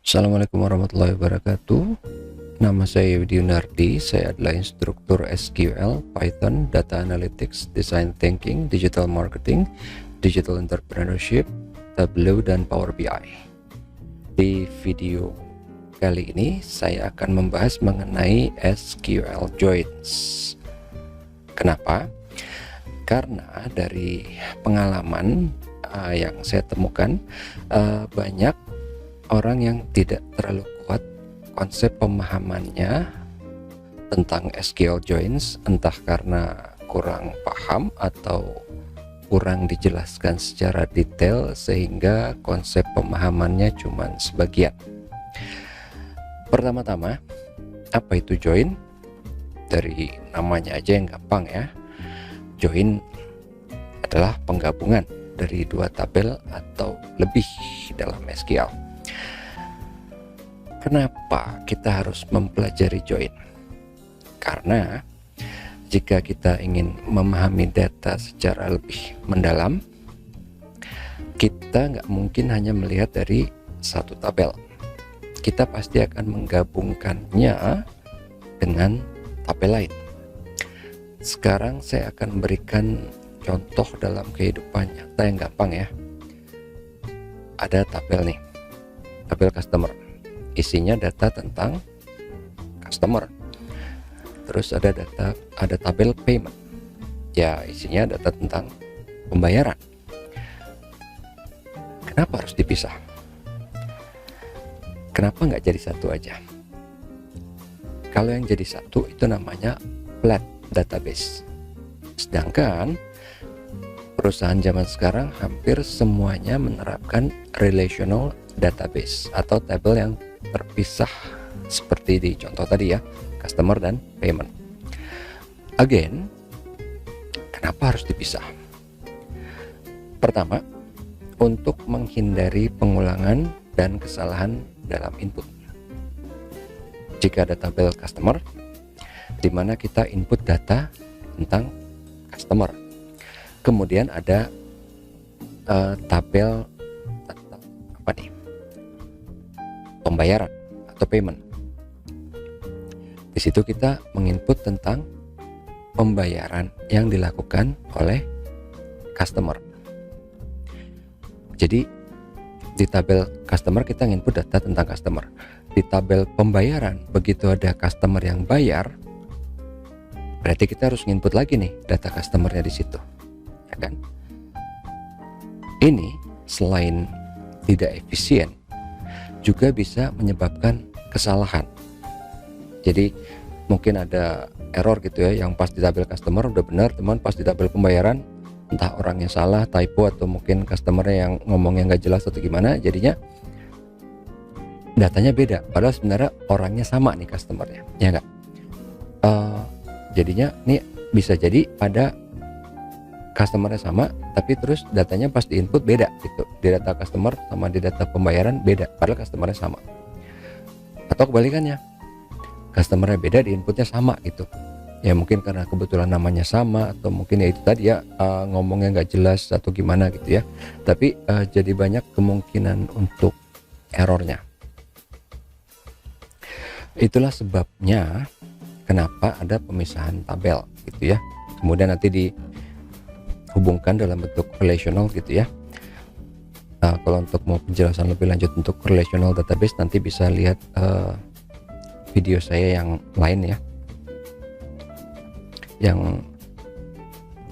Assalamualaikum warahmatullahi wabarakatuh. Nama saya Yudi Yunardi. Saya adalah instruktur SQL, Python, Data Analytics, Design Thinking, Digital Marketing, Digital Entrepreneurship, Tableau, dan Power BI. Di video kali ini saya akan membahas mengenai SQL Joins. Kenapa? Karena dari pengalaman yang saya temukan, banyak orang yang tidak terlalu kuat konsep pemahamannya tentang SQL Joins, entah karena kurang paham atau kurang dijelaskan secara detail sehingga konsep pemahamannya cuma sebagian. Pertama-tama, apa itu join? Dari namanya aja yang gampang ya. Join adalah penggabungan dari dua tabel atau lebih dalam SQL. Kenapa kita harus mempelajari join? Karena jika kita ingin memahami data secara lebih mendalam, kita nggak mungkin hanya melihat dari satu tabel. Kita pasti akan menggabungkannya dengan tabel lain. Sekarang saya akan memberikan contoh dalam kehidupan nyata yang gampang ya. Ada tabel nih, tabel customer. Isinya data tentang customer. Terus ada tabel payment. Ya, isinya data tentang pembayaran. Kenapa harus dipisah? Kenapa nggak jadi satu aja? Kalau yang jadi satu itu namanya flat database. Sedangkan perusahaan zaman sekarang hampir semuanya menerapkan relational database atau tabel yang terpisah seperti di contoh tadi ya, customer dan payment. Again, kenapa harus dipisah? Pertama, untuk menghindari pengulangan dan kesalahan dalam input. Jika ada tabel customer di mana kita input data tentang customer, kemudian ada tabel tentang apa nih, pembayaran atau payment. Di situ kita menginput tentang pembayaran yang dilakukan oleh customer. Jadi di tabel customer kita input data tentang customer. Di tabel pembayaran, begitu ada customer yang bayar, berarti kita harus input lagi nih data customernya di situ, ya kan? Ini selain tidak efisien, juga bisa menyebabkan kesalahan. Jadi mungkin ada error gitu ya, yang pas di tabel customer udah benar, teman pas di tabel pembayaran entah orangnya salah, typo, atau mungkin customernya yang ngomongnya nggak jelas atau gimana, jadinya datanya beda. Padahal sebenarnya orangnya sama nih customernya, ya nggak? Jadinya nih bisa jadi ada customernya sama, tapi terus datanya pas di input beda gitu. Di data customer sama di data pembayaran beda, padahal customernya sama. Atau kebalikannya, customernya beda, di inputnya sama gitu. Ya mungkin karena kebetulan namanya sama, atau mungkin ya itu tadi ya, ngomongnya nggak jelas atau gimana gitu ya. Tapi jadi banyak kemungkinan untuk errornya. Itulah sebabnya kenapa ada pemisahan tabel gitu ya. Kemudian nanti dihubungkan dalam bentuk relational gitu ya. Kalau untuk mau penjelasan lebih lanjut untuk relational database, nanti bisa lihat video saya yang lain ya, yang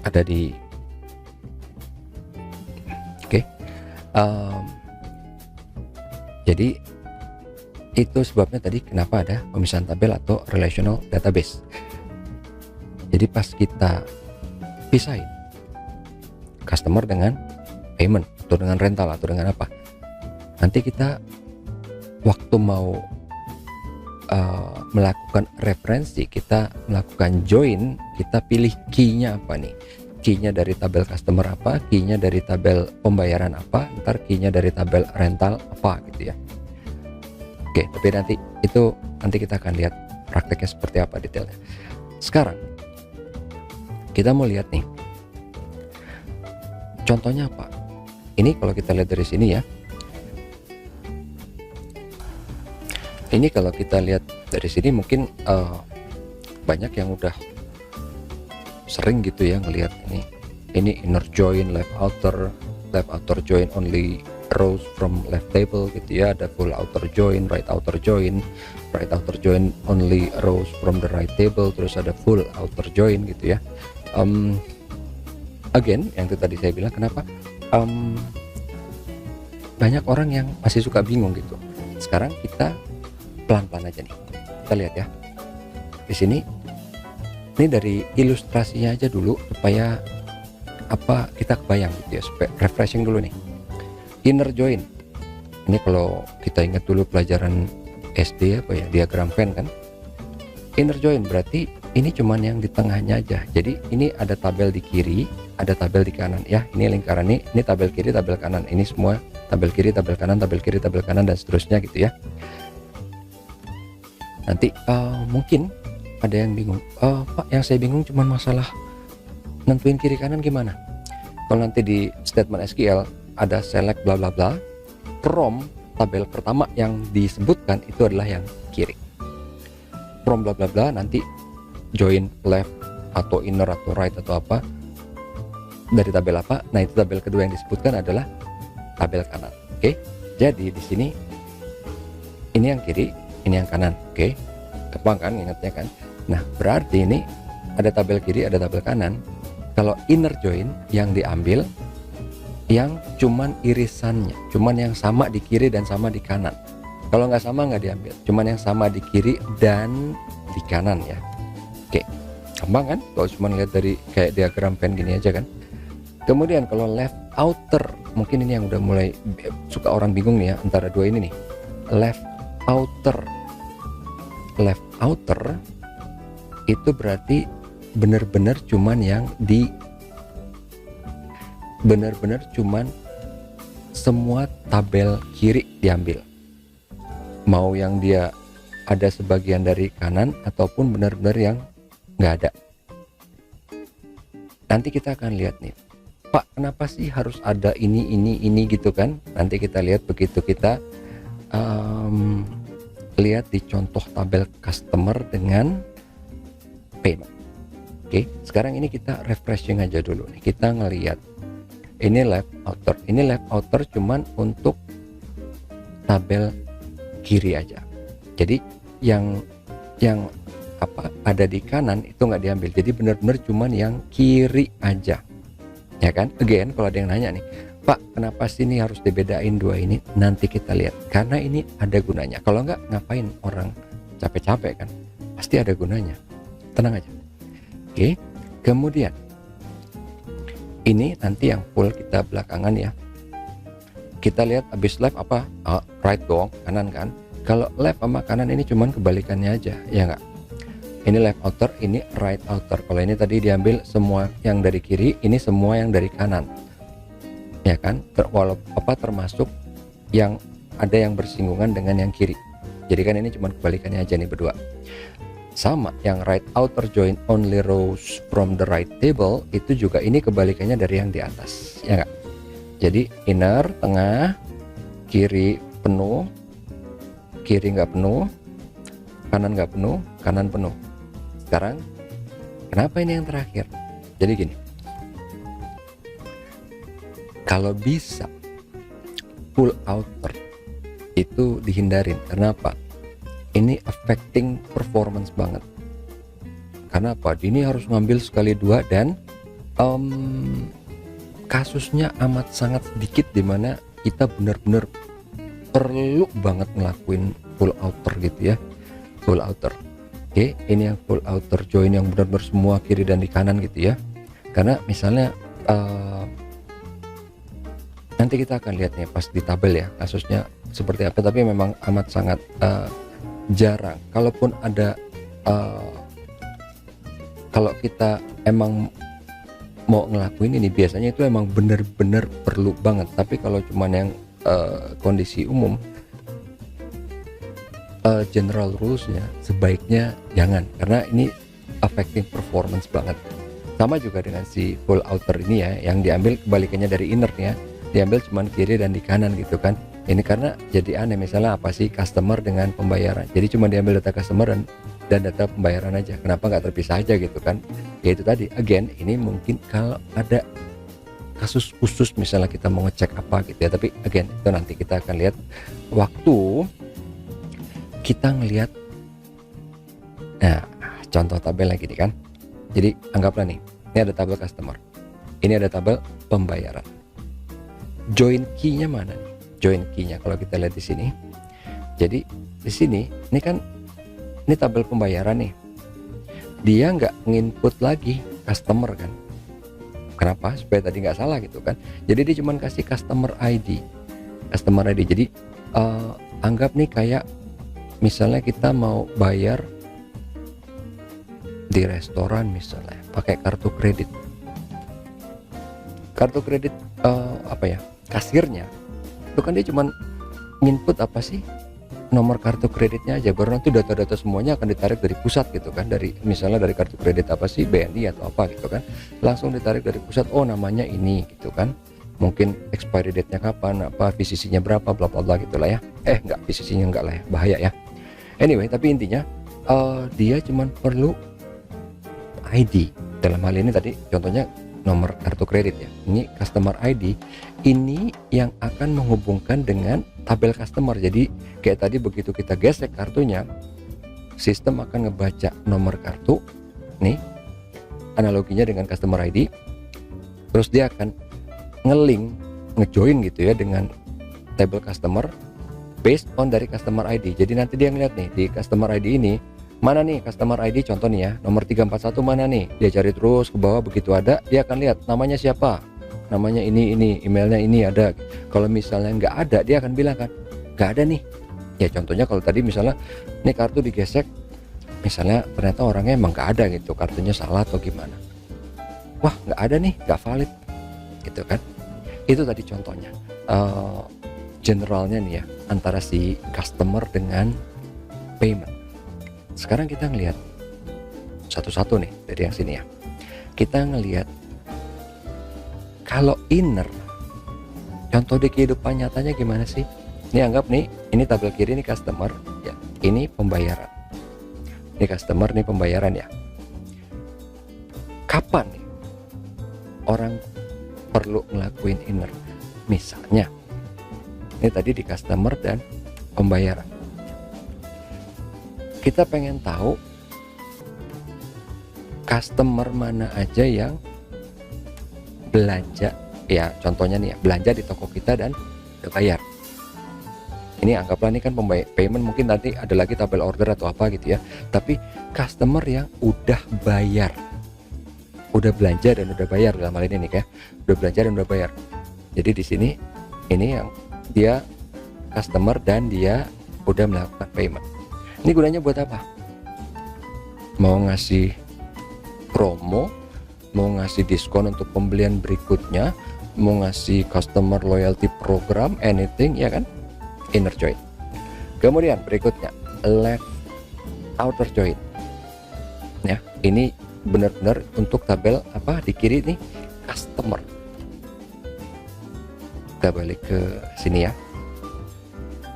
ada di jadi itu sebabnya tadi kenapa ada pemisahan tabel atau relational database. Jadi pas kita pisahin customer dengan payment atau dengan rental atau dengan apa, nanti kita waktu mau melakukan referensi, kita melakukan join, kita pilih key-nya apa nih, key-nya dari tabel customer apa, key-nya dari tabel pembayaran apa, ntar key-nya dari tabel rental apa gitu ya. Oke, tapi nanti kita akan lihat prakteknya seperti apa detailnya. Sekarang kita mau lihat nih contohnya apa. Ini kalau kita lihat dari sini ya, Ini kalau kita lihat dari sini mungkin banyak yang udah sering gitu ya ngelihat ini inner join, left outer join only rows from left table gitu ya, ada full outer join, right outer join only rows from the right table, terus ada full outer join gitu ya. Again yang itu tadi saya bilang, kenapa banyak orang yang masih suka bingung gitu. Sekarang kita pelan-pelan aja nih, kita lihat ya di sini. Ini dari ilustrasinya aja dulu supaya kita kebayang gitu ya, supaya refreshing dulu nih. Inner join ini kalau kita ingat dulu pelajaran SD diagram Venn kan. Inner join berarti ini cuman yang di tengahnya aja. Jadi ini ada tabel di kiri, ada tabel di kanan ya. Ini lingkaran ini tabel kiri, tabel kanan. Ini semua tabel kiri, tabel kanan, tabel kiri, tabel kanan, dan seterusnya gitu ya. Nanti mungkin ada yang bingung, Pak, yang saya bingung cuma masalah nentuin kiri kanan gimana. Kalau nanti di statement SQL ada select bla bla bla, from tabel pertama yang disebutkan itu adalah yang kiri. From bla bla bla nanti join left atau inner atau right atau apa dari tabel apa. Nah, itu tabel kedua yang disebutkan adalah tabel kanan. Oke. Jadi di sini ini yang kiri, ini yang kanan. Oke. Gampang kan ingatnya kan? Nah, berarti ini ada tabel kiri, ada tabel kanan. Kalau inner join yang diambil yang cuman irisannya, cuman yang sama di kiri dan sama di kanan. Kalau nggak sama nggak diambil, cuman yang sama di kiri dan di kanan ya. Oke, gampang kan? Kalau cuma lihat dari kayak diagram Venn gini aja kan. Kemudian kalau left outer, mungkin ini yang udah mulai suka orang bingung nih ya, antara dua ini nih. Left outer itu berarti benar-benar cuman yang semua tabel kiri diambil, mau yang dia ada sebagian dari kanan ataupun benar-benar yang nggak ada. Nanti kita akan lihat nih, Pak, kenapa sih harus ada ini gitu kan? Nanti kita lihat begitu kita lihat di contoh tabel customer dengan payment. Oke, sekarang ini kita refreshing aja dulu nih. Kita ngelihat ini left outer. Ini left outer cuman untuk tabel kiri aja. Jadi yang ada di kanan itu nggak diambil. Jadi benar-benar cuman yang kiri aja. Ya kan? Again, kalau ada yang nanya nih, Pak, kenapa sih ini harus dibedain dua ini? Nanti kita lihat. Karena ini ada gunanya. Kalau nggak, ngapain orang capek-capek kan? Pasti ada gunanya. Tenang aja. Oke, kemudian ini nanti yang full kita belakangan ya. Kita lihat habis left apa? Right dong, kanan kan. Kalau left sama kanan ini cuman kebalikannya aja, ya nggak? Ini left outer, ini right outer. Kalau ini tadi diambil semua yang dari kiri, ini semua yang dari kanan, ya kan? Termasuk yang ada yang bersinggungan dengan yang kiri. Jadi kan ini cuman kebalikannya aja nih berdua. Sama yang right outer join only rows from the right table, itu juga ini kebalikannya dari yang di atas, ya nggak? Jadi inner tengah, kiri penuh, kiri nggak penuh, kanan nggak penuh, kanan penuh. Sekarang kenapa ini yang terakhir? Jadi gini, kalau bisa full outer itu dihindarin. Kenapa? Ini affecting performance banget. Karena apa? Ini harus ngambil sekali dua dan kasusnya amat sangat sedikit dimana kita benar-benar perlu banget ngelakuin full outer gitu ya. Full outer. Oke, ini yang full outer join yang benar-benar semua kiri dan di kanan gitu ya. Karena misalnya nanti kita akan lihat nih pas di tabel ya kasusnya seperti apa, tapi memang amat sangat jarang. Kalaupun ada kalau kita emang mau ngelakuin ini biasanya itu emang bener-bener perlu banget. Tapi kalau cuman yang kondisi umum, general rulesnya sebaiknya jangan, karena ini affecting performance banget. Sama juga dengan si full outer ini ya, yang diambil kebalikannya dari inner ya, diambil cuman kiri dan di kanan gitu kan. Ini karena jadi aneh, misalnya apa sih customer dengan pembayaran, jadi cuma diambil data customer dan data pembayaran aja, kenapa nggak terpisah aja gitu kan. Ya itu tadi, again, ini mungkin kalau ada kasus khusus misalnya kita mau ngecek apa gitu ya, tapi again itu nanti kita akan lihat waktu kita ngelihat. Nah, contoh tabel lagi nih kan. Jadi anggaplah nih, ini ada tabel customer, ini ada tabel pembayaran. Join key-nya mana nih? Join key-nya kalau kita lihat di sini. Jadi di sini, ini kan ini tabel pembayaran nih. Dia nggak nginput lagi customer kan? Kenapa? Supaya tadi nggak salah gitu kan. Jadi dia cuma kasih customer ID. Customer ID. Jadi anggap nih kayak misalnya kita mau bayar di restoran misalnya pakai kartu kredit. Kartu kredit apa ya? Kasirnya itu kan dia cuman nginput apa sih? Nomor kartu kreditnya aja, baru nanti data-data semuanya akan ditarik dari pusat gitu kan, dari misalnya dari kartu kredit apa sih, BNI atau apa gitu kan, langsung ditarik dari pusat. Oh namanya ini gitu kan, mungkin expiry date-nya kapan, apa VCC-nya berapa, bla bla bla gitu lah ya. Enggak, VCC-nya enggak lah ya, bahaya ya. Anyway, tapi intinya dia cuman perlu ID. Dalam hal ini tadi contohnya nomor kartu kredit ya, ini customer ID, ini yang akan menghubungkan dengan tabel customer. Jadi kayak tadi begitu kita gesek kartunya, sistem akan ngebaca nomor kartu nih, analoginya dengan customer ID, terus dia akan ngejoin gitu ya dengan tabel customer based on dari customer ID. Jadi nanti dia ngeliat nih di customer ID ini mana nih customer ID, contoh nih ya nomor 341 mana nih, dia cari terus ke bawah, begitu ada dia akan lihat namanya siapa, namanya ini, emailnya ini ada. Kalau misalnya nggak ada, dia akan bilang kan nggak ada nih ya. Contohnya kalau tadi misalnya nih kartu digesek, misalnya ternyata orangnya emang nggak ada gitu, kartunya salah atau gimana, wah nggak ada nih, nggak valid gitu kan. Itu tadi contohnya generalnya nih ya, antara si customer dengan payment. Sekarang kita ngelihat satu-satu nih dari yang sini ya. Kita ngelihat kalau inner, contoh di kehidupan nyatanya gimana sih? Ini anggap nih, ini tabel kiri ini customer ya, ini pembayaran. Ini customer, ini pembayaran ya. Kapan nih orang perlu ngelakuin inner? Misalnya ini tadi di customer dan pembayaran, kita pengen tahu customer mana aja yang belanja ya, contohnya nih ya, belanja di toko kita dan udah bayar. Ini anggaplah ini kan payment, mungkin nanti ada lagi tabel order atau apa gitu ya, tapi customer yang udah bayar, udah belanja dan udah bayar dalam hal ini nih ya, udah belanja dan udah bayar. Jadi di sini ini yang dia customer dan dia udah melakukan payment. Ini gunanya buat apa? Mau ngasih promo, mau ngasih diskon untuk pembelian berikutnya, mau ngasih customer loyalty program, anything ya kan? Inner join. Kemudian berikutnya left outer join. Ya, ini benar-benar untuk tabel apa di kiri nih, customer. Kita balik ke sini ya.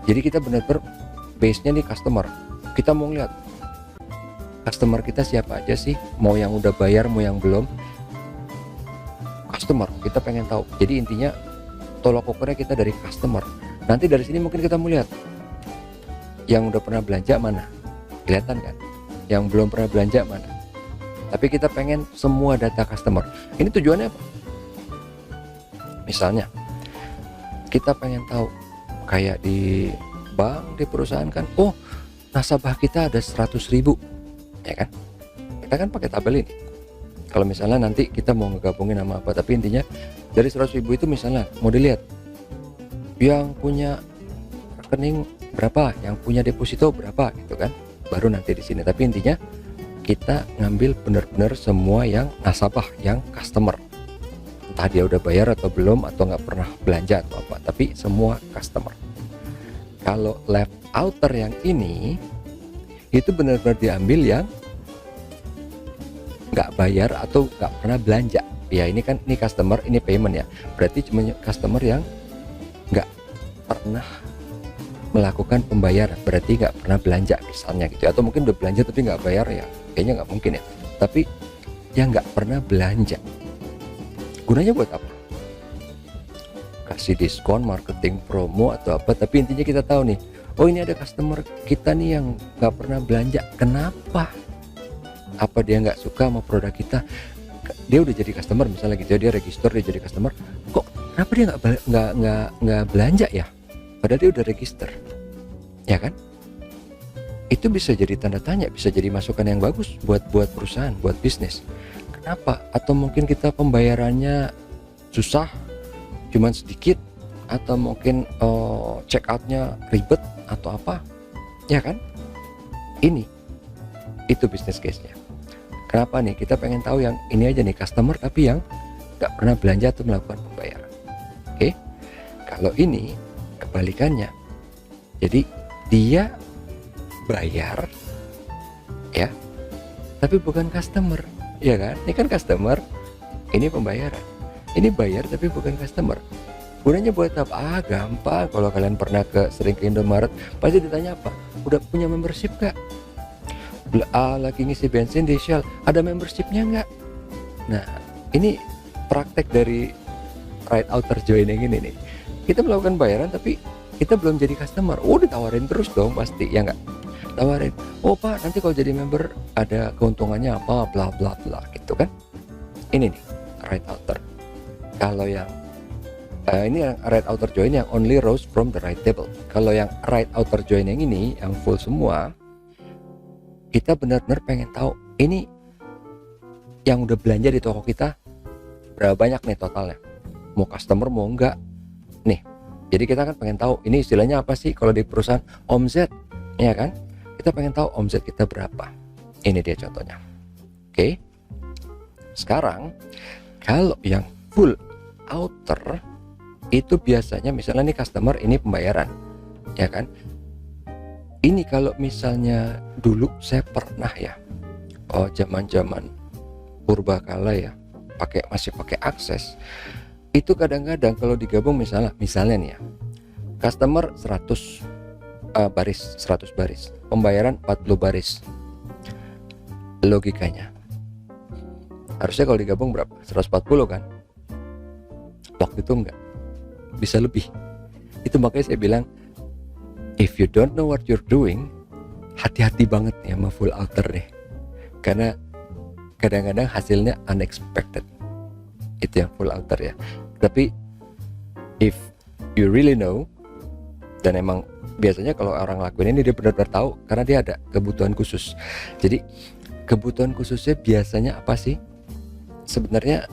Jadi kita benar-benar base-nya nih customer. Kita mau lihat customer kita siapa aja sih, mau yang udah bayar mau yang belum. Customer kita pengen tahu. Jadi intinya tolak ukurnya kita dari customer. Nanti dari sini mungkin kita mau lihat yang udah pernah belanja mana, kelihatan kan, yang belum pernah belanja mana. Tapi kita pengen semua data customer. Ini tujuannya apa? Misalnya kita pengen tahu kayak di bank, di perusahaan kan, oh nasabah kita ada 100.000 ya kan, kita kan pakai tabel ini. Kalau misalnya nanti kita mau ngegabungin sama apa, tapi intinya dari 100.000 itu misalnya mau dilihat yang punya rekening berapa, yang punya deposito berapa gitu kan, baru nanti di sini. Tapi intinya kita ngambil benar-benar semua yang nasabah, yang customer, entah dia udah bayar atau belum, atau nggak pernah belanja atau apa, tapi semua customer. Kalau left outer yang ini itu benar-benar diambil yang nggak bayar atau nggak pernah belanja ya. Ini kan ini customer, ini payment ya, berarti cuma customer yang nggak pernah melakukan pembayaran, berarti nggak pernah belanja misalnya gitu, atau mungkin udah belanja tapi nggak bayar, ya kayaknya nggak mungkin ya. Tapi yang nggak pernah belanja, gunanya buat apa? Kasih diskon, marketing, promo atau apa, tapi intinya kita tahu nih, oh ini ada customer kita nih yang nggak pernah belanja. Kenapa? Apa dia nggak suka sama produk kita? Dia udah jadi customer misalnya gitu ya, dia register, dia jadi customer, kok kenapa dia nggak belanja ya? Padahal dia udah register, ya kan? Itu bisa jadi tanda tanya, bisa jadi masukan yang bagus buat perusahaan, buat bisnis. Kenapa? Atau mungkin kita pembayarannya susah, cuman sedikit, atau mungkin check outnya ribet atau apa, ya kan? Itu bisnis case-nya. Kenapa nih? Kita pengen tahu yang ini aja nih, customer tapi yang nggak pernah belanja atau melakukan pembayaran. Oke? Kalau ini kebalikannya, jadi dia bayar ya tapi bukan customer, ya kan? Ini kan customer, ini pembayaran. Ini bayar tapi bukan customer. Gunanya buat apa? Gampang. Kalau kalian pernah sering ke Indomaret, pasti ditanya apa? Udah punya membership gak? Lagi ngisi bensin di Shell, ada membershipnya nggak? Nah, ini praktek dari right outer joining ini nih. Kita melakukan bayaran tapi kita belum jadi customer. Ditawarin terus dong pasti, ya nggak? Tawarin, oh Pak, nanti kalau jadi member ada keuntungannya apa, bla bla bla gitu kan? Ini nih right outer. Kalau yang ini yang right outer join yang only rows from the right table. Kalau yang right outer join yang ini yang full semua, kita benar-benar pengen tahu ini yang udah belanja di toko kita berapa banyak nih totalnya, mau customer mau enggak nih. Jadi kita kan pengen tahu ini istilahnya apa sih kalau di perusahaan, omzet, ya kan? Kita pengen tahu omzet kita berapa. Ini dia contohnya. Oke. Sekarang kalau yang full outer itu biasanya misalnya nih customer ini pembayaran, ya kan? Ini kalau misalnya dulu saya pernah ya, zaman-zaman purbakala ya, masih pakai akses. Itu kadang-kadang kalau digabung misalnya nih ya, customer 100 baris, pembayaran 40 baris. Logikanya harusnya kalau digabung berapa? 140 kan? Waktu itu enggak, bisa lebih. Itu makanya saya bilang, if you don't know what you're doing, hati-hati banget ya sama full outer deh. Karena kadang-kadang hasilnya unexpected. Itu yang full outer ya. Tapi if you really know, dan emang biasanya kalau orang lakuin ini dia benar-benar tahu karena dia ada kebutuhan khusus. Jadi kebutuhan khususnya biasanya apa sih? Sebenarnya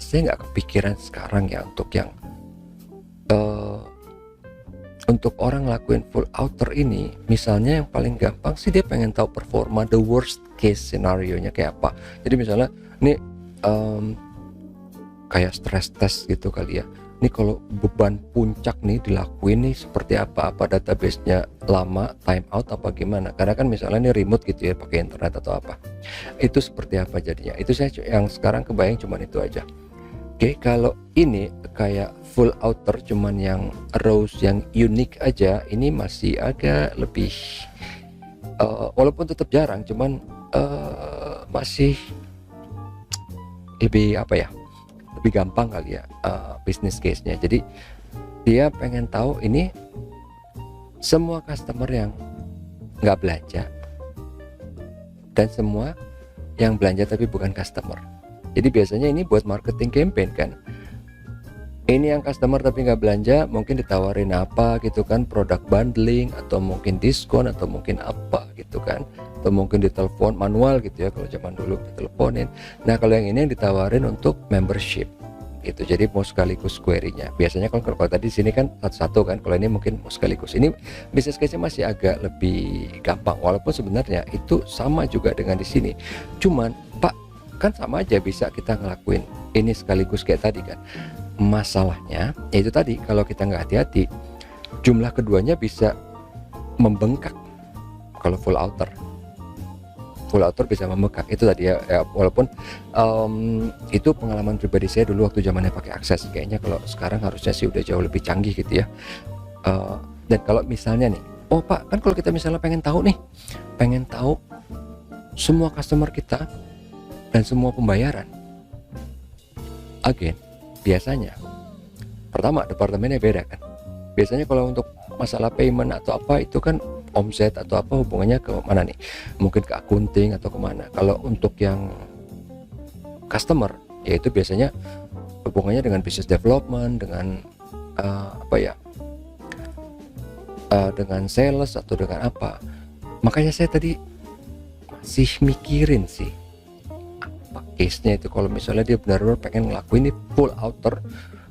saya nggak kepikiran sekarang ya untuk yang untuk orang lakuin full outer ini. Misalnya yang paling gampang sih dia pengen tahu performa the worst case scenario nya kayak apa. Jadi misalnya ini kayak stress test gitu kali ya. Ini kalau beban puncak nih dilakuin nih seperti apa database-nya lama, time out apa gimana. Karena kan misalnya ini remote gitu ya, pakai internet atau apa. Itu seperti apa jadinya. Itu saya yang sekarang kebayang cuman itu aja. Oke, kalau ini kayak full outer cuman yang rows yang unik aja, ini masih agak lebih walaupun tetap jarang, cuman masih lebih apa ya, lebih gampang kali ya bisnis case-nya. Jadi dia pengen tahu ini semua customer yang nggak belanja dan semua yang belanja tapi bukan customer. Jadi biasanya ini buat marketing campaign kan. Ini yang customer tapi nggak belanja, mungkin ditawarin apa gitu kan, produk bundling atau mungkin diskon atau mungkin apa gitu kan, atau mungkin ditelepon manual gitu ya kalau zaman dulu diteleponin. Nah kalau yang ini yang ditawarin untuk membership gitu, jadi mau sekaligus query-nya. Biasanya kalau tadi di sini kan satu-satu kan, kalau ini mungkin mau sekaligus. Ini business case-nya masih agak lebih gampang, walaupun sebenarnya itu sama juga dengan di sini. Cuman Pak, kan sama aja bisa kita ngelakuin ini sekaligus kayak tadi kan. Masalahnya yaitu tadi, kalau kita nggak hati-hati, jumlah keduanya bisa membengkak. Kalau full outer bisa membengkak. Itu tadi ya walaupun itu pengalaman pribadi saya dulu waktu zamannya pakai akses. Kayaknya kalau sekarang harusnya sih udah jauh lebih canggih gitu ya. Dan kalau misalnya nih, oh Pak, kan kalau kita misalnya pengen tahu semua customer kita dan semua pembayaran, again, biasanya pertama departemennya beda kan. Biasanya kalau untuk masalah payment atau apa itu kan omset atau apa hubungannya ke mana nih, mungkin ke accounting atau kemana. Kalau untuk yang customer, yaitu biasanya hubungannya dengan business development, dengan dengan sales atau dengan apa. Makanya saya tadi masih mikirin sih apa case-nya itu. Kalau misalnya dia benar-benar pengen ngelakuin ini full outer,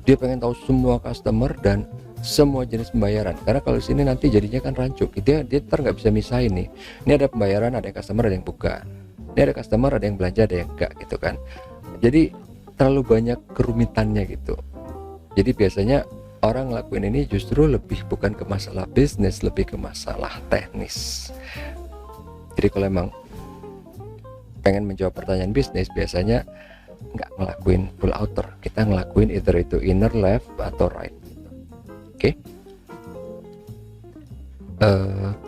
dia pengen tahu semua customer dan semua jenis pembayaran. Karena kalau sini nanti jadinya kan rancu, dia nggak bisa misahin nih. Ini ada pembayaran, ada yang customer, ada yang bukan. Ini ada customer, ada yang belanja, ada yang enggak gitu kan. Jadi terlalu banyak kerumitannya gitu. Jadi biasanya orang ngelakuin ini justru lebih bukan ke masalah bisnis, lebih ke masalah teknis. Jadi kalau emang pengen menjawab pertanyaan bisnis, biasanya nggak ngelakuin full outer, kita ngelakuin either itu inner, left atau right. Oke.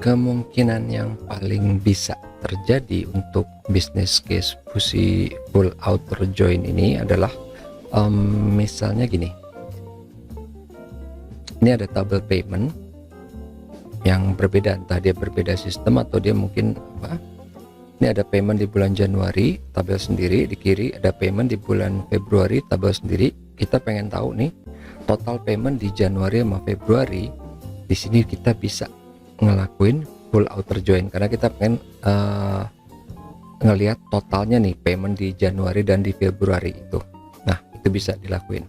Kemungkinan yang paling bisa terjadi untuk bisnis case full outer join ini adalah misalnya gini. Ini ada tabel payment yang berbeda, entah dia berbeda sistem atau dia mungkin apa. Ini ada payment di bulan Januari, tabel sendiri. Di kiri ada payment di bulan Februari, tabel sendiri. Kita pengen tahu nih total payment di Januari sama Februari. Di sini kita bisa ngelakuin full outer join karena kita pengen ngelihat totalnya nih payment di Januari dan di Februari itu. Nah, itu bisa dilakuin.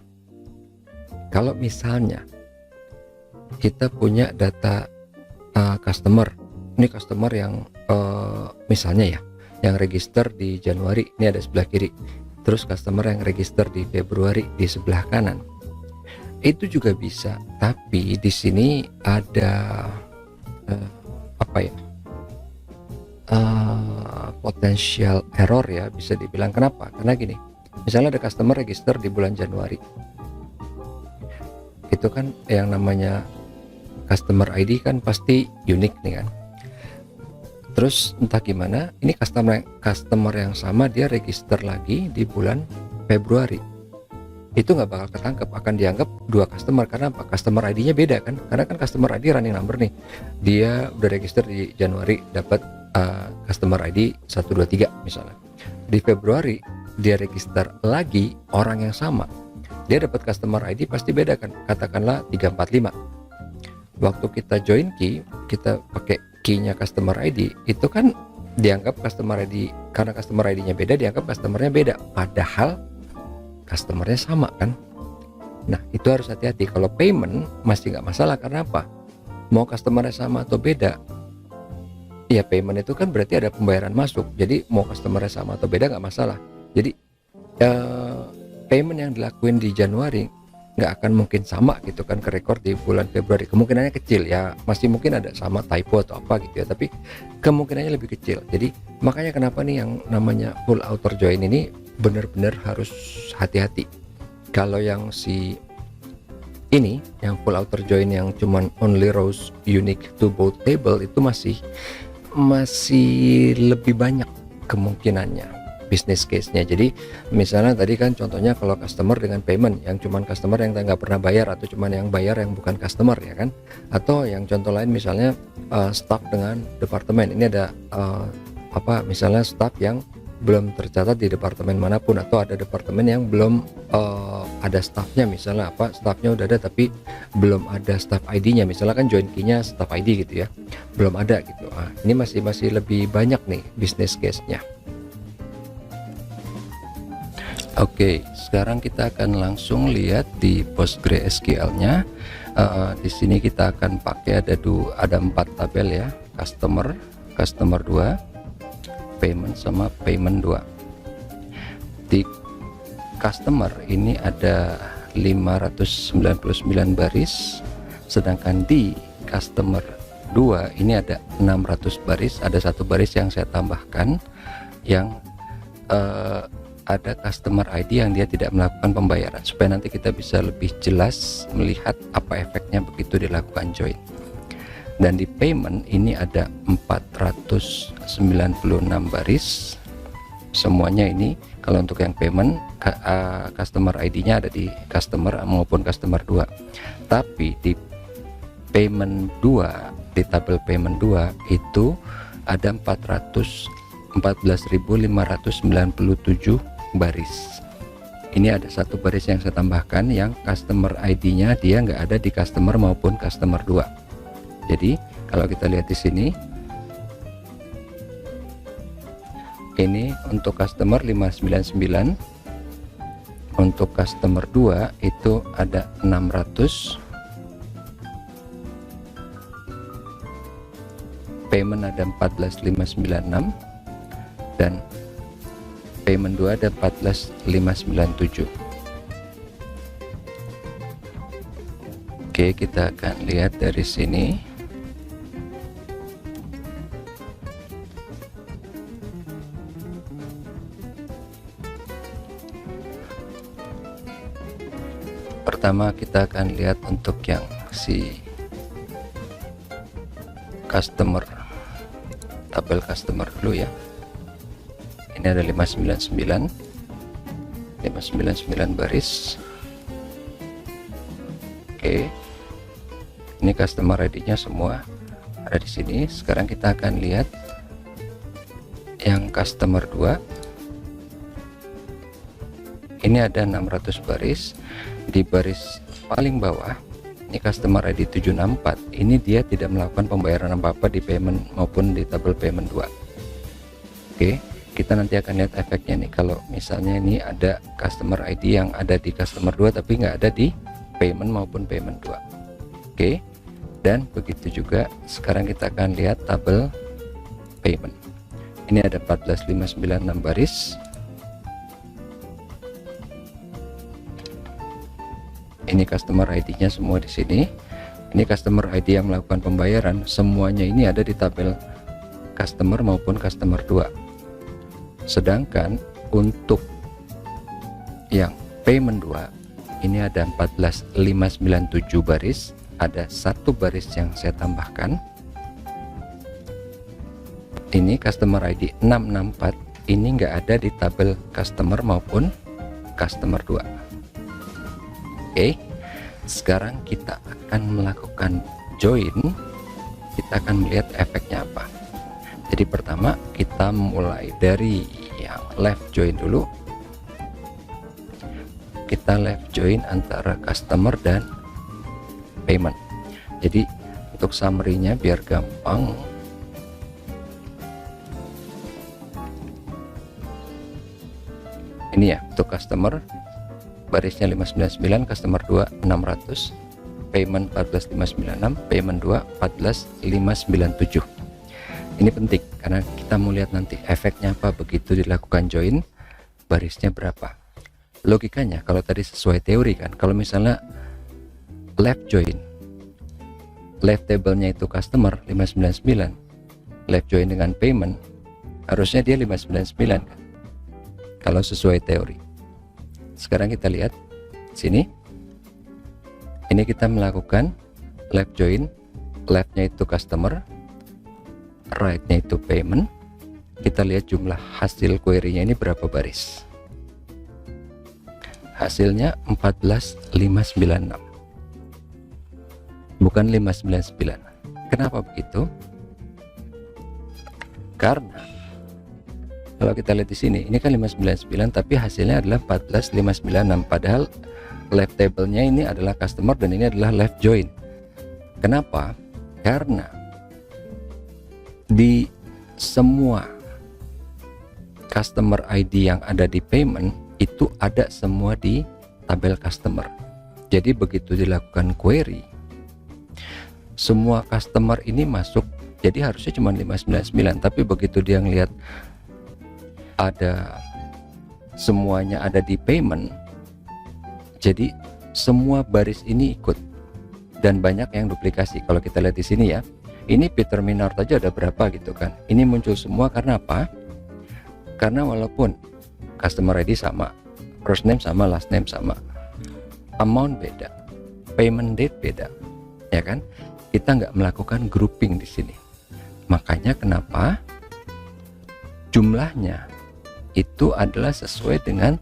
Kalau misalnya kita punya data customer, ini customer yang misalnya ya, yang register di Januari, ini ada sebelah kiri. Terus customer yang register di Februari di sebelah kanan. Itu juga bisa, tapi di sini ada potensial error ya, bisa dibilang. Kenapa? Karena gini, misalnya ada customer register di bulan Januari, itu kan yang namanya customer ID kan pasti unik nih kan. Terus entah gimana, ini customer yang sama dia register lagi di bulan Februari, itu nggak bakal ketangkep, akan dianggap dua customer. Karena apa? Customer ID-nya beda kan, karena kan customer ID running number nih, dia udah register di Januari dapat customer ID 123 misalnya. Di Februari dia register lagi orang yang sama, dia dapat customer ID pasti beda kan, katakanlah 345. Waktu kita join key, kita pakai key-nya customer ID, itu kan dianggap customer ID, karena customer ID-nya beda, dianggap customernya beda, padahal customernya sama kan. Nah, itu harus hati-hati. Kalau payment masih nggak masalah, karena apa? Mau customernya sama atau beda, ya payment itu kan berarti ada pembayaran masuk, jadi mau customernya sama atau beda nggak masalah. Jadi payment yang dilakuin di Januari nggak akan mungkin sama gitu kan ke record di bulan Februari. Kemungkinannya kecil ya, masih mungkin ada sama typo atau apa gitu ya, tapi kemungkinannya lebih kecil. Jadi makanya kenapa nih yang namanya full outer join ini benar-benar harus hati-hati. Kalau yang ini yang full outer join yang cuman only rows unique to both table, itu masih lebih banyak kemungkinannya business case-nya. Jadi misalnya tadi kan contohnya kalau customer dengan payment yang cuman customer yang nggak pernah bayar, atau cuman yang bayar yang bukan customer ya kan, atau yang contoh lain misalnya staff dengan departemen. Ini ada misalnya staff yang belum tercatat di departemen manapun, atau ada departemen yang belum ada staffnya, misalnya staffnya udah ada tapi belum ada staff ID-nya, misalnya kan join key-nya staff ID gitu ya, belum ada gitu. Ini masih lebih banyak nih business case-nya. Oke, sekarang kita akan langsung lihat di PostgreSQL-nya. Di sini kita akan pakai ada 4 tabel ya, customer 2, payment sama payment 2. Di customer ini ada 599 baris, sedangkan di customer 2 ini ada 600 baris. Ada satu baris yang saya tambahkan yang ada customer ID yang dia tidak melakukan pembayaran, supaya nanti kita bisa lebih jelas melihat apa efeknya begitu dilakukan join. Dan di payment ini ada 496 baris semuanya. Ini kalau untuk yang payment customer ID-nya ada di customer maupun customer 2, tapi di payment 2, di tabel payment 2 itu ada 14.597 baris. Ini ada satu baris yang saya tambahkan yang customer ID-nya dia nggak ada di customer maupun customer 2. Jadi kalau kita lihat di sini, ini untuk customer 599, untuk customer 2 itu ada 600, payment ada 14.596, dan payment 2 ada 14.597. Oke, kita akan lihat dari sini. Pertama kita akan lihat untuk yang si customer, tabel customer dulu ya. Ini ada 599 baris. Oke, ini customer ID-nya semua ada di sini. Sekarang kita akan lihat yang customer 2. Ini ada 600 baris. Di baris paling bawah ini customer ID 764, ini dia tidak melakukan pembayaran apa-apa di payment maupun di tabel payment 2. Oke, kita nanti akan lihat efeknya nih kalau misalnya ini ada customer ID yang ada di customer 2 tapi nggak ada di payment maupun payment 2. Oke, dan begitu juga sekarang kita akan lihat tabel payment. Ini ada 14.596 baris. Ini customer ID-nya semua di sini. Ini customer ID yang melakukan pembayaran, semuanya ini ada di tabel customer maupun customer 2. Sedangkan untuk yang payment 2 ini ada 14.597 baris, ada satu baris yang saya tambahkan. Ini customer ID 664, ini enggak ada di tabel customer maupun customer 2. Oke, sekarang kita akan melakukan join. Kita akan melihat efeknya apa. Jadi pertama kita mulai dari yang left join dulu. Kita left join antara customer dan payment. Jadi untuk summary-nya biar gampang, ini ya untuk customer barisnya 599, customer 2 600, payment 14596, payment 2 14597. Ini penting karena kita mau lihat nanti efeknya apa begitu dilakukan join, barisnya berapa. Logikanya kalau tadi sesuai teori kan, kalau misalnya left join, left table-nya itu customer 599, left join dengan payment harusnya dia 599 kan, kalau sesuai teori. Sekarang kita lihat sini, ini kita melakukan left join, leftnya itu customer, right-nya itu payment. Kita lihat jumlah hasil query-nya ini berapa baris. Hasilnya 14.596, bukan 599. Kenapa begitu? Karena kalau kita lihat di sini, ini kan 599 tapi hasilnya adalah 14.596, padahal left table-nya ini adalah customer dan ini adalah left join. Kenapa? Karena di semua customer ID yang ada di payment itu ada semua di tabel customer. Jadi begitu dilakukan query, semua customer ini masuk. Jadi harusnya cuma 599, tapi begitu dia ngelihat ada semuanya ada di payment, jadi semua baris ini ikut dan banyak yang duplikasi. Kalau kita lihat di sini ya, ini Peter Minard aja ada berapa gitu kan, ini muncul semua. Karena apa? Karena walaupun customer ID sama, first name sama, last name sama, amount beda, payment date beda, ya kan? Kita nggak melakukan grouping di sini. Makanya kenapa jumlahnya itu adalah sesuai dengan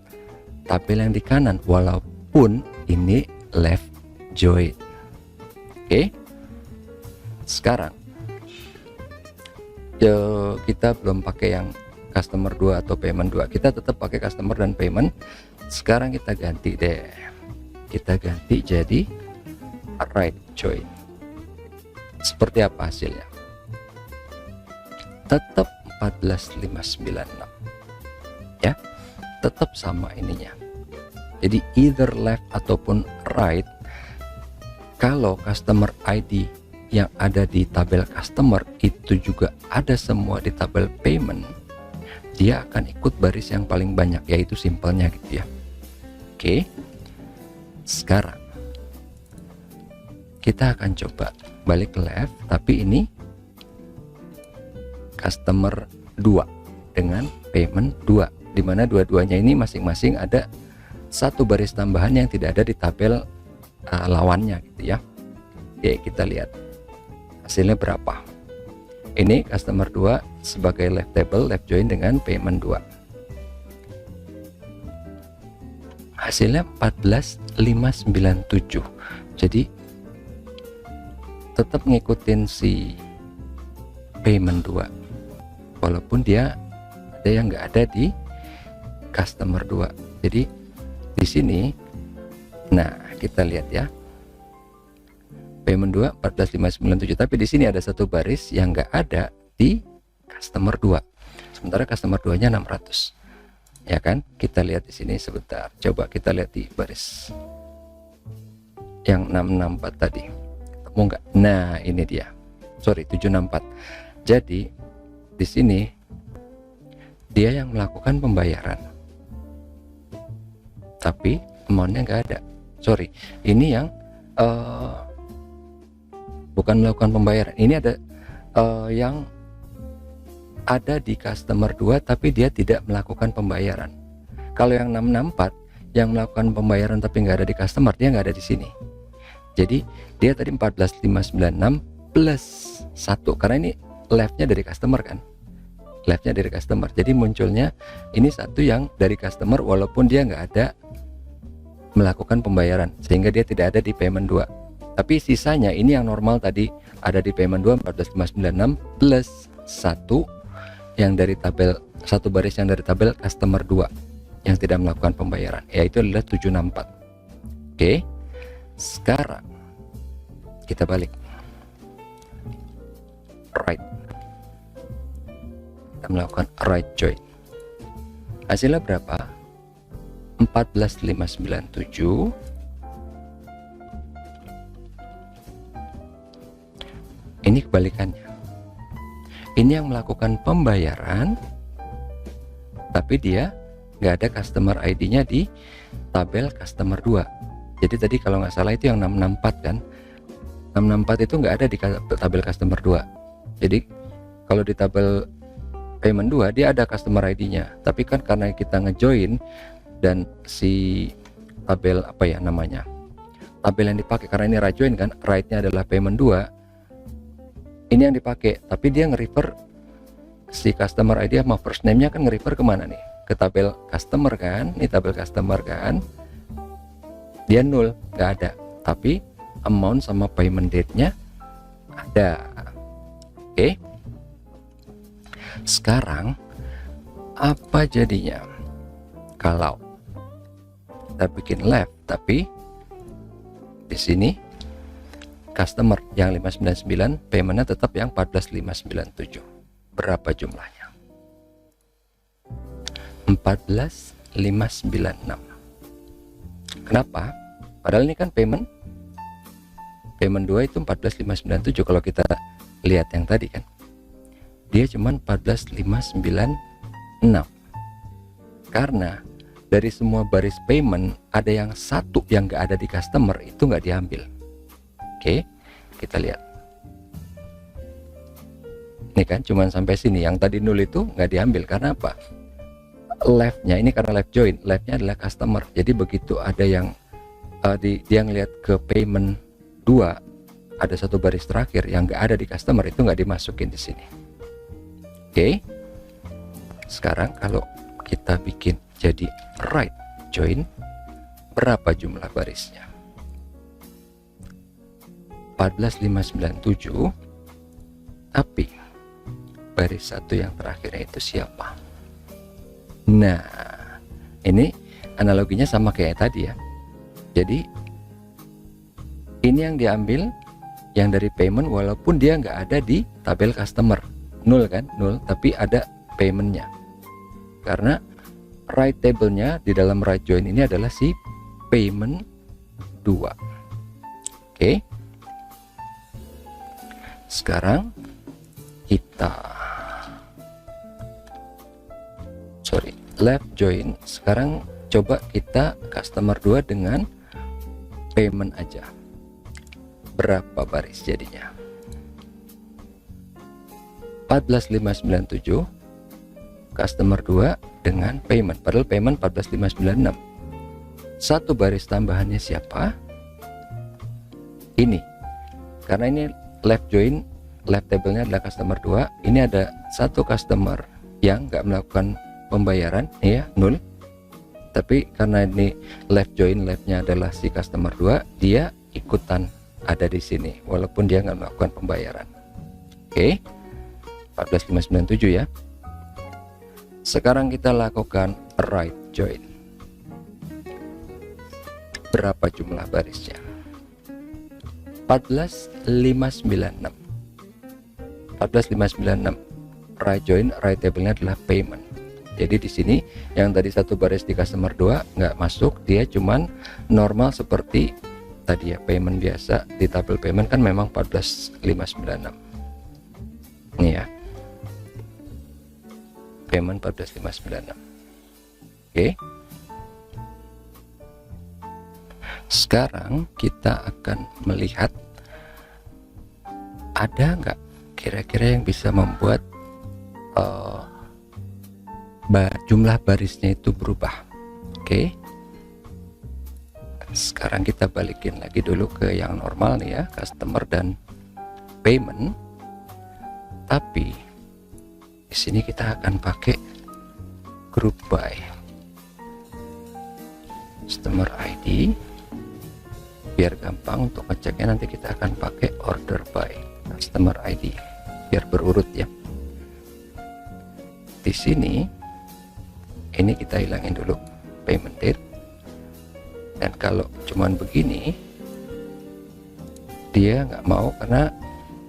tabel yang di kanan, walaupun ini left join. Oke, sekarang kita belum pakai yang customer 2 atau payment 2, kita tetap pakai customer dan payment. Sekarang kita ganti deh, kita ganti jadi right join. Seperti apa hasilnya? Tetap 14596 ya, tetap sama ininya. Jadi either left ataupun right. Kalau customer ID yang ada di tabel customer itu juga ada semua di tabel payment, dia akan ikut baris yang paling banyak, yaitu simpelnya gitu ya. Oke, sekarang kita akan coba balik ke left, tapi ini customer 2 dengan payment 2, dimana dua-duanya ini masing-masing ada satu baris tambahan yang tidak ada di tabel lawannya gitu ya. Oke, kita lihat hasilnya berapa. Ini customer 2 sebagai left table, left join dengan payment 2. Hasilnya 14597. Jadi tetap ngikutin si payment 2, walaupun dia ada yang nggak ada di customer 2. Jadi di sini, nah kita lihat ya, payment 2 14597, tapi di sini ada satu baris yang nggak ada di customer 2, sementara customer 2 nya 600, ya kan? Kita lihat di sini sebentar, coba kita lihat di baris yang 664 tadi, ketemu nggak? Nah ini dia, sorry 764. Jadi di sini dia yang melakukan pembayaran, tapi amountnya nggak ada. Sorry, ini yang bukan melakukan pembayaran. Ini ada yang ada di customer 2 tapi dia tidak melakukan pembayaran. Kalau yang 664 yang melakukan pembayaran tapi nggak ada di customer, dia nggak ada di sini. Jadi dia tadi 14596 plus 1, karena ini leftnya dari customer kan, leftnya dari customer. Jadi munculnya ini satu yang dari customer walaupun dia nggak ada melakukan pembayaran, sehingga dia tidak ada di payment 2. Tapi sisanya ini yang normal tadi ada di payment 2 14596 plus 1 yang dari tabel, satu baris yang dari tabel customer 2 yang tidak melakukan pembayaran, yaitu adalah 764. Oke, sekarang kita balik right, kita melakukan right join. Hasilnya berapa? 14597. Ini kebalikannya. Ini yang melakukan pembayaran tapi dia nggak ada customer ID-nya di tabel customer 2. Jadi tadi kalau nggak salah itu yang 664 kan, 664 itu nggak ada di tabel customer 2. Jadi kalau di tabel payment 2 dia ada customer ID-nya, tapi kan karena kita ngejoin dan si tabel apa ya namanya, tabel yang dipakai karena ini right join kan, right-nya adalah payment 2, ini yang dipakai, tapi dia nge-refer si customer ID sama first name-nya kan nge-refer kemana nih? Ke tabel customer kan, ini tabel customer kan, dia nol, nggak ada, tapi amount sama payment date-nya ada. Oke, sekarang apa jadinya kalau kita bikin left tapi di sini customer yang 599, paymentnya tetap yang 14597. Berapa jumlahnya? 14596. Kenapa? Padahal ini kan payment 2 itu 14597. Kalau kita lihat yang tadi kan, dia cuma 14596 karena dari semua baris payment ada yang satu yang nggak ada di customer, itu nggak diambil. Oke, kita lihat ini kan cuman sampai sini, yang tadi nol itu nggak diambil karena apa? left-nya ini karena left join, left-nya adalah customer. Jadi begitu ada yang dia ngelihat ke payment 2, ada satu baris terakhir yang nggak ada di customer, itu nggak dimasukin di sini. Oke. Sekarang kalau kita bikin jadi right join, berapa jumlah barisnya? 14597, tapi baris satu yang terakhirnya itu siapa? Nah, ini analoginya sama kayak tadi ya. Jadi ini yang diambil yang dari payment, walaupun dia nggak ada di tabel customer, nol kan, nol, tapi ada paymentnya. Karena right table-nya di dalam right join ini adalah si payment 2. Oke. Sekarang kita left join. Sekarang coba kita customer 2 dengan payment aja. Berapa baris jadinya? 14597 customer 2 dengan payment, padahal payment 14596. Satu baris tambahannya siapa? Ini. Karena ini left join, left table-nya adalah customer 2. Ini ada satu customer yang nggak melakukan pembayaran, ya, 0. Tapi karena ini left join, left-nya adalah si customer 2, dia ikutan ada di sini walaupun dia nggak melakukan pembayaran. Oke. 14597 ya. Sekarang kita lakukan right join. Berapa jumlah barisnya? 14596. 14596. Right join, right table-nya adalah payment. Jadi di sini yang tadi satu baris di customer 2 nggak masuk, dia cuman normal seperti tadi ya, payment biasa. Di tabel payment kan memang 14596. Ini ya. Payment 14596. Oke. Sekarang kita akan melihat ada nggak kira-kira yang bisa membuat jumlah barisnya itu berubah. Oke. Sekarang kita balikin lagi dulu ke yang normal nih ya, customer dan payment. Tapi di sini kita akan pakai group by customer ID. Biar gampang untuk ngeceknya, nanti kita akan pakai order by customer ID biar berurut ya. Di sini ini kita hilangin dulu payment date, dan kalau cuman begini dia nggak mau karena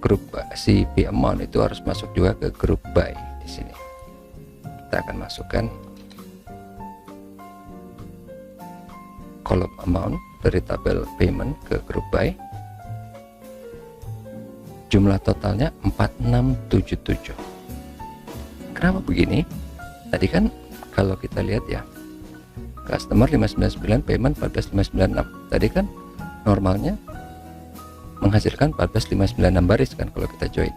grup si P amount itu harus masuk juga ke group by. Di sini kita akan masukkan kolom amount dari tabel payment ke group by. Jumlah totalnya 4677. Kenapa begini? Tadi kan kalau kita lihat ya, customer 599, payment 14596. Tadi kan normalnya menghasilkan 14596 baris kan kalau kita join.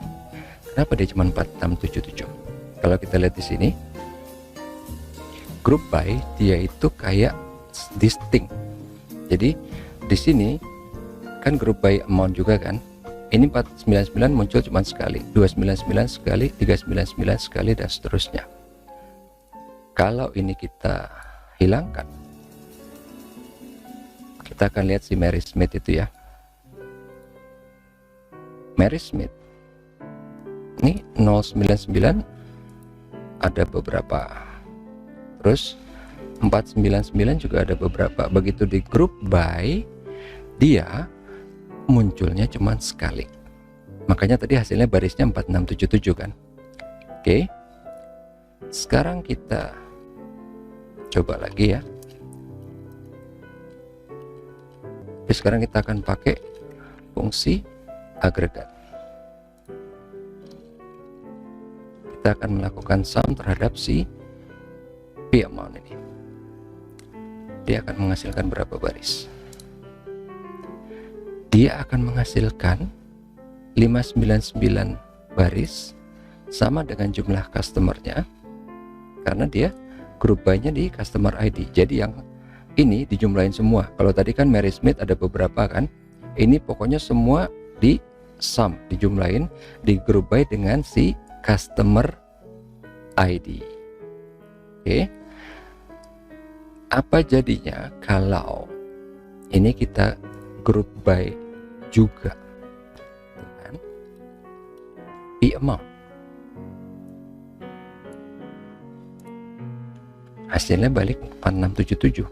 Kenapa dia cuma 4677? Kalau kita lihat di sini, group by dia itu kayak distinct. Jadi di sini kan group by amount juga kan. Ini 499 muncul cuma sekali, 299 sekali, 399 sekali, dan seterusnya. Kalau ini kita hilangkan, kita akan lihat si Mary Smith itu ya. Mary Smith ini 099 ada beberapa, terus 499 juga ada beberapa. Begitu di group by, dia munculnya cuma sekali. Makanya tadi hasilnya barisnya 4677 kan. Oke. Sekarang kita coba lagi ya. Oke, sekarang kita akan pakai fungsi agregat. Kita akan melakukan sum terhadap si P amount ini. Dia akan menghasilkan berapa baris? Dia akan menghasilkan 599 baris, sama dengan jumlah customernya, karena dia group by-nya di customer ID. Jadi yang ini dijumlahin semua. Kalau tadi kan Mary Smith ada beberapa kan, ini pokoknya semua di sum, dijumlahin, di group by dengan si customer ID. Oke. Apa jadinya kalau ini kita group by juga dengan P amount? Hasilnya balik 4677.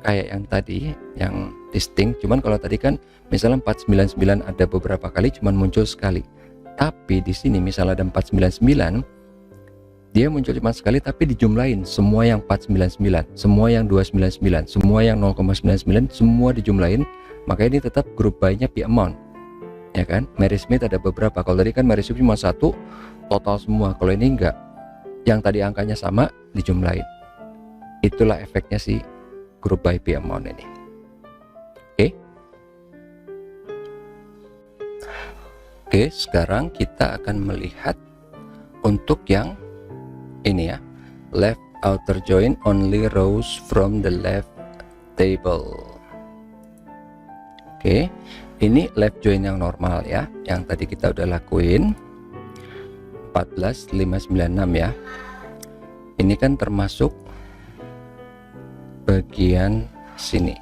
Kayak yang tadi, yang distinct. Cuman kalau tadi kan misalnya 499 ada beberapa kali, cuman muncul sekali. Tapi di sini misalnya ada 499, dia muncul cuma sekali, tapi dijumlahin semua yang 499, semua yang 299, semua yang 0,99, semua dijumlahin. Maka ini tetap group by-nya P amount, ya kan? Mary Smith ada beberapa. Kalau tadi kan Mary Smith cuma satu, total semua. Kalau ini enggak, yang tadi angkanya sama dijumlahin. Itulah efeknya si group by P amount ini. Oke, sekarang kita akan melihat untuk yang ini ya, left outer join only rows from the left table. Oke, ini left join yang normal ya, yang tadi kita udah lakuin 14596 ya. Ini kan termasuk bagian sini.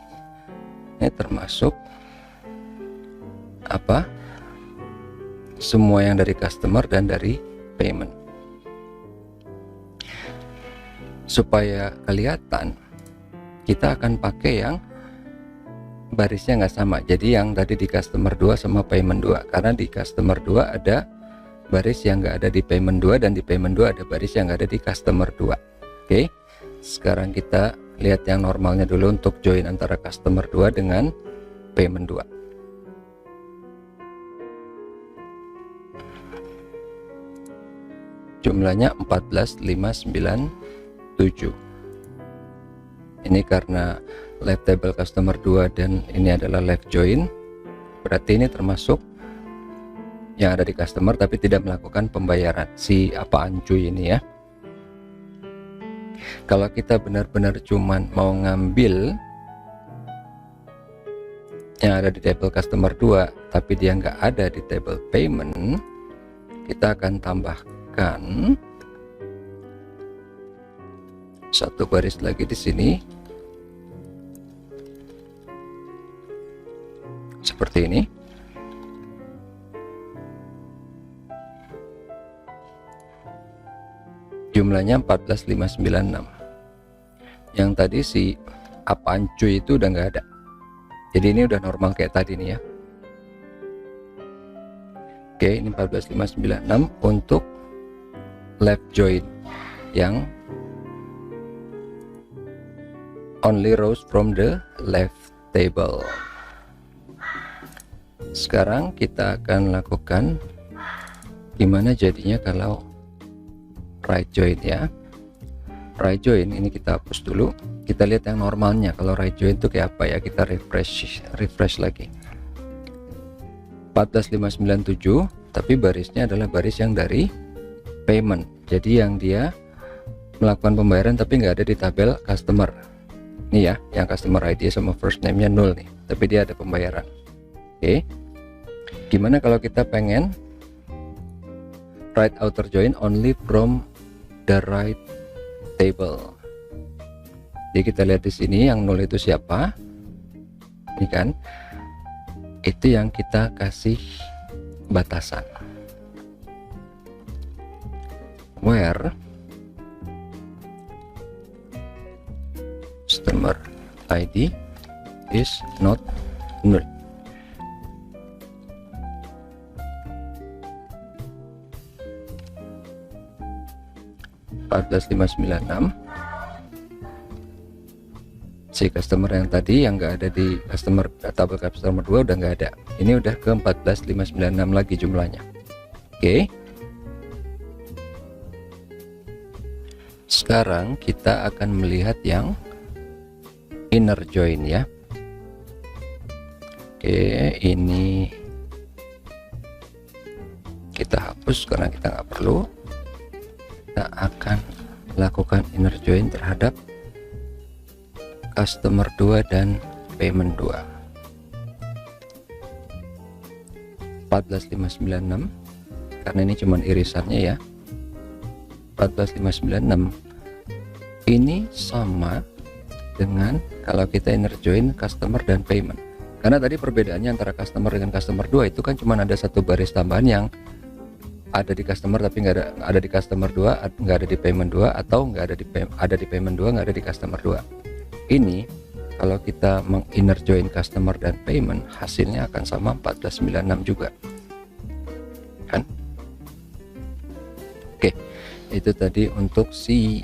Ini termasuk apa? Semua yang dari customer dan dari payment. Supaya kelihatan, kita akan pakai yang barisnya nggak sama. Jadi yang tadi di customer 2 sama payment 2, karena di customer 2 ada baris yang nggak ada di payment 2, dan di payment 2 ada baris yang nggak ada di customer 2. Oke, sekarang kita lihat yang normalnya dulu untuk join antara customer 2 dengan payment 2. Jumlahnya 14597. Ini karena left table customer 2 dan ini adalah left join, berarti ini termasuk yang ada di customer tapi tidak melakukan pembayaran, si apaan cuy ini ya. Kalau kita benar-benar cuman mau ngambil yang ada di table customer 2 tapi dia nggak ada di table payment, kita akan tambahkan satu baris lagi di sini seperti ini. Jumlahnya 14596. Yang tadi si apaan cuy itu udah nggak ada. Jadi ini udah normal kayak tadi nih ya. Oke, ini 14596 untuk left join yang only rows from the left table. Sekarang kita akan lakukan gimana jadinya kalau right join ya. Right join ini kita hapus dulu, kita lihat yang normalnya. Kalau right join itu kayak apa ya, kita refresh lagi. 14597, tapi barisnya adalah baris yang dari payment, jadi yang dia melakukan pembayaran tapi nggak ada di tabel customer. Ini ya, yang customer ID sama first name-nya 0 nih, tapi dia ada pembayaran. Oke, gimana kalau kita pengen right outer join only from the right table? Jadi kita lihat di sini yang 0 itu siapa? Ini kan, itu yang kita kasih batasan. Where customer ID is not null. Si customer yang tadi yang nggak ada di customer tabel customer 2 udah nggak ada. Ini udah ke 14596 lagi jumlahnya. Oke. Sekarang kita akan melihat yang inner join ya. Oke, ini kita hapus karena kita nggak perlu. Kita akan melakukan inner join terhadap customer 2 dan payment 2. 14596 karena ini cuman irisannya ya. 14596 ini sama dengan kalau kita inner join customer dan payment. Karena tadi perbedaannya antara customer dengan customer 2 itu kan cuma ada satu baris tambahan yang ada di customer tapi nggak ada di customer 2, nggak ada di payment 2, atau nggak ada di payment 2 nggak ada di customer 2. Ini kalau kita inner join customer dan payment, hasilnya akan sama 1496 juga kan. Oke, itu tadi untuk si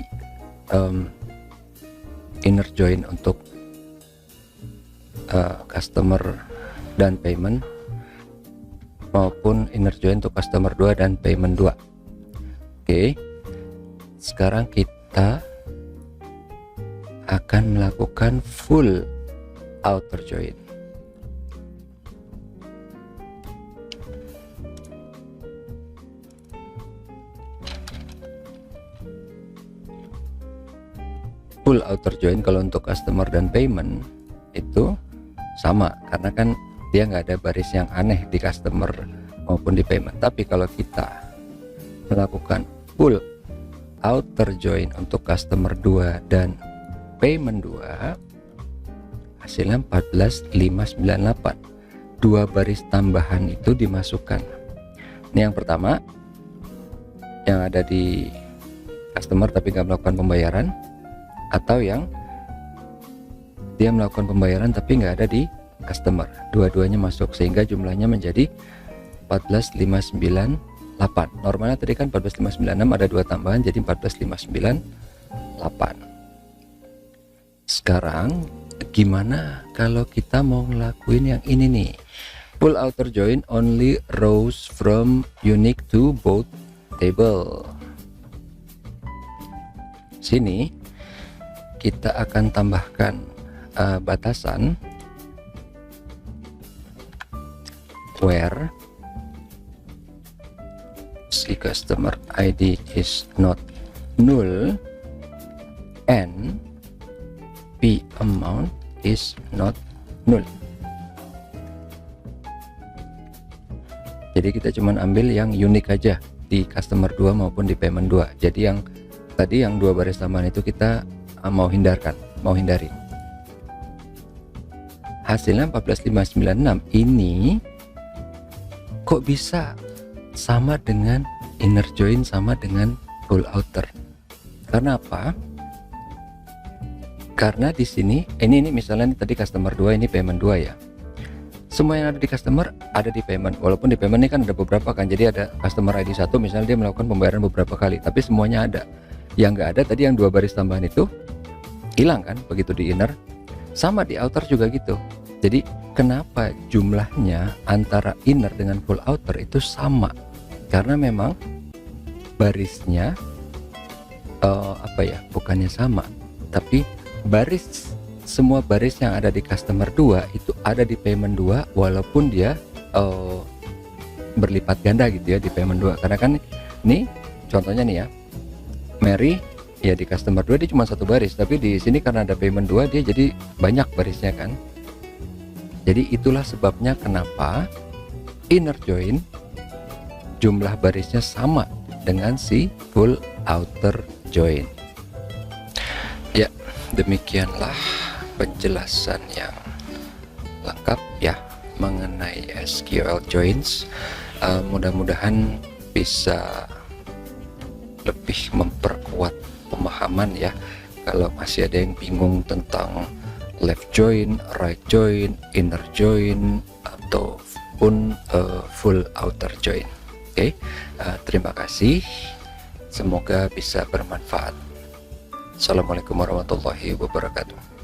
inner join untuk customer dan payment, maupun inner join untuk customer 2 dan payment 2. Oke, sekarang kita akan melakukan full outer join. Full outer join kalau untuk customer dan payment itu sama, karena kan dia nggak ada baris yang aneh di customer maupun di payment. Tapi kalau kita melakukan full outer join untuk customer 2 dan payment 2, hasilnya 14598. Dua baris tambahan itu dimasukkan. Ini yang pertama, yang ada di customer tapi nggak melakukan pembayaran, atau yang dia melakukan pembayaran tapi nggak ada di customer. Dua-duanya masuk sehingga jumlahnya menjadi 14598. Normalnya tadi kan 14596, ada dua tambahan jadi 14598. Sekarang gimana kalau kita mau ngelakuin yang ini nih, full outer join only rows from unique to both table. Sini kita akan tambahkan batasan where si customer ID is not null and P amount is not null. Jadi kita cuman ambil yang unik aja di customer 2 maupun di payment 2. Jadi yang tadi yang dua baris tambahan itu kita mau hindari. Hasilnya 14596 ini kok bisa sama dengan inner join sama dengan full outer. Karena apa? Karena di sini ini misalnya ini tadi customer 2, ini payment 2 ya. Semua yang ada di customer ada di payment. Walaupun di payment ini kan ada beberapa kan. Jadi ada customer ID 1 misalnya dia melakukan pembayaran beberapa kali, tapi semuanya ada. Yang nggak ada tadi yang dua baris tambahan itu hilang kan begitu di inner. Sama di outer juga gitu. Jadi kenapa jumlahnya antara inner dengan full outer itu sama? Karena memang barisnya bukannya sama, tapi semua baris yang ada di customer 2 itu ada di payment 2 walaupun dia berlipat ganda gitu ya di payment 2. Karena kan ini contohnya nih ya, Mary ya di customer 2 dia cuma satu baris, tapi di sini karena ada payment 2 dia jadi banyak barisnya kan. Jadi itulah sebabnya kenapa inner join jumlah barisnya sama dengan si full outer join. Ya, demikianlah penjelasan yang lengkap ya mengenai SQL joins. Mudah-mudahan bisa lebih memperkuat pemahaman ya. Kalau masih ada yang bingung tentang left join, right join, inner join, ataupun full outer join. Oke, terima kasih. Semoga bisa bermanfaat. Assalamualaikum warahmatullahi wabarakatuh.